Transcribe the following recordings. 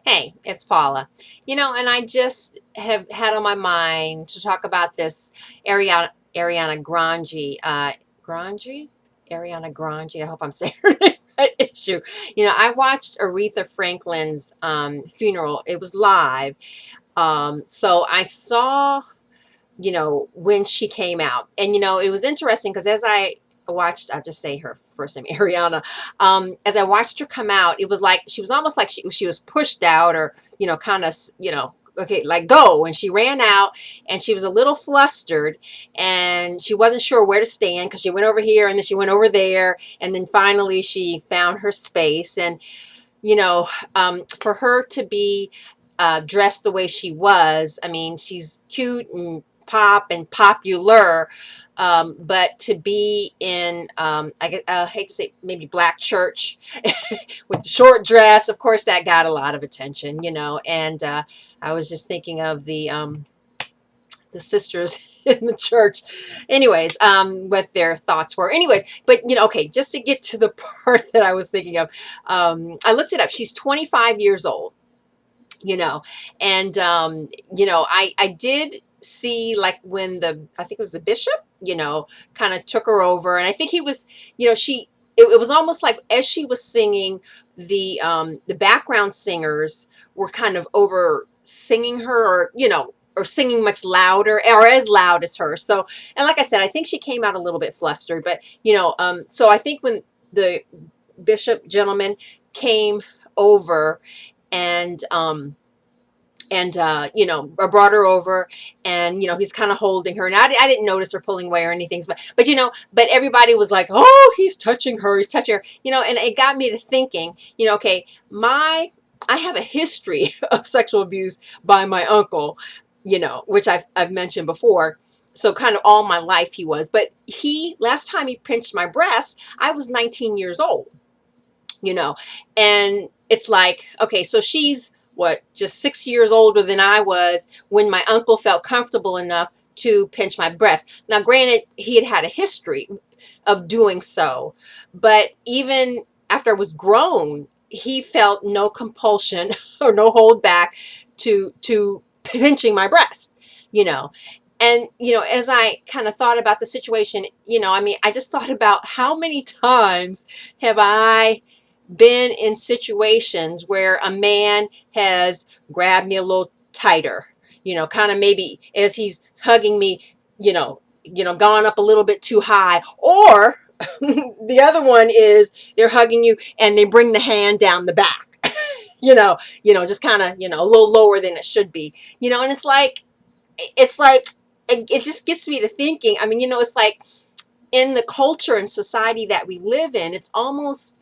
Hey, it's Paula. And I just have had on my mind to talk about this Ariana Grande, Grande, Ariana Grande. I hope I'm saying her name right. Issue. I watched Aretha Franklin's funeral. It was live, so I saw when she came out. And, it was interesting because as I watched, I'll just say her first name, Ariana. As I watched her come out, it was like she was almost like she was pushed out or, kind of, okay, like go. And she ran out and she was a little flustered and she wasn't sure where to stand because she went over here and then she went over there. And then finally she found her space. And, for her to be dressed the way she was. I mean, she's cute and pop and popular, but to be in, I hate to say maybe black church with the short dress, of course, that got a lot of attention, and I was just thinking of the sisters in the church anyways, what their thoughts were anyways, but okay, just to get to the part that I was thinking of, I looked it up. She's 25 years old, you know and I did see, like, when I think it was the bishop, kind of took her over, and I think he was, she it was almost like as she was singing, the background singers were kind of over singing her, or singing much louder or as loud as her. So, and like I said, I think she came out a little bit flustered, but so I think when the bishop gentleman came over and I brought her over, and he's kind of holding her, and I didn't notice her pulling away or anything, but everybody was like, oh, he's touching her, and it got me to thinking, okay, I have a history of sexual abuse by my uncle, which I've mentioned before. So kind of all my life he was, but last time he pinched my breast, I was 19 years old, and it's like, okay, so she's what, just 6 years older than I was when my uncle felt comfortable enough to pinch my breast. Now, granted, he had had a history of doing so, but even after I was grown, he felt no compulsion or no hold back to pinching my breast, you know. And, as I kind of thought about the situation, I mean, I just thought about how many times have I been in situations where a man has grabbed me a little tighter, kind of maybe as he's hugging me, gone up a little bit too high, or the other one is they're hugging you and they bring the hand down the back, just kind of, a little lower than it should be, and it's like it just gets me to thinking. I mean, it's like in the culture and society that we live in, it's almost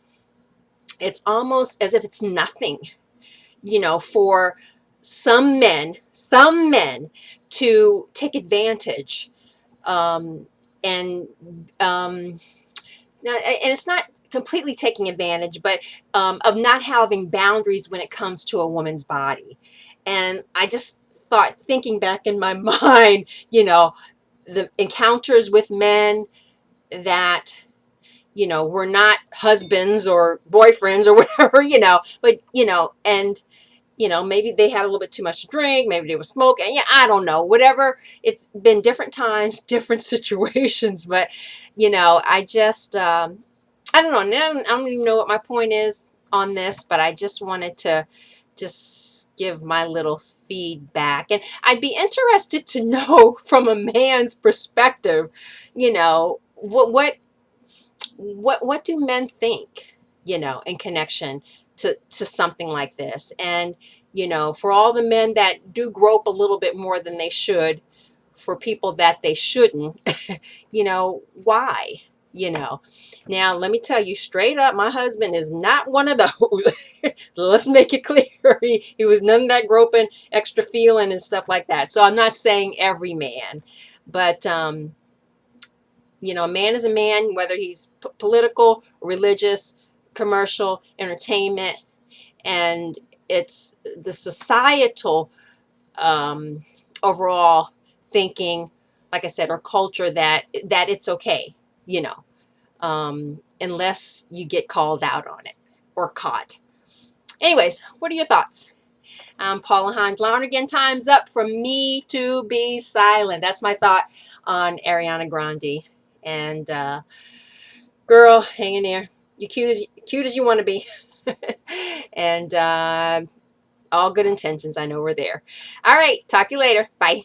as if it's nothing, for some men to take advantage, um, and and it's not completely taking advantage, but of not having boundaries when it comes to a woman's body. And I just thought, thinking back in my mind, the encounters with men that we're not husbands or boyfriends or whatever, but, and, maybe they had a little bit too much to drink, maybe they were smoking, yeah, I don't know, whatever. It's been different times, different situations, but, I just, I don't know, I don't even know what my point is on this, but I just wanted to just give my little feedback. And I'd be interested to know from a man's perspective, what do men think, in connection to something like this? And, for all the men that do grope a little bit more than they should for people that they shouldn't, why? Now let me tell you straight up, my husband is not one of those. Let's make it clear. He was none of that groping, extra feeling and stuff like that. So I'm not saying every man, but a man is a man, whether he's political, religious, commercial, entertainment, and it's the societal, overall thinking, like I said, or culture, that it's okay, unless you get called out on it or caught. Anyways, what are your thoughts? I'm Paula Hines Lonergan. Time's up for me to be silent. That's my thought on Ariana Grande. And girl, hang in there. You cute as you want to be. And all good intentions. I know we're there. All right. Talk to you later. Bye.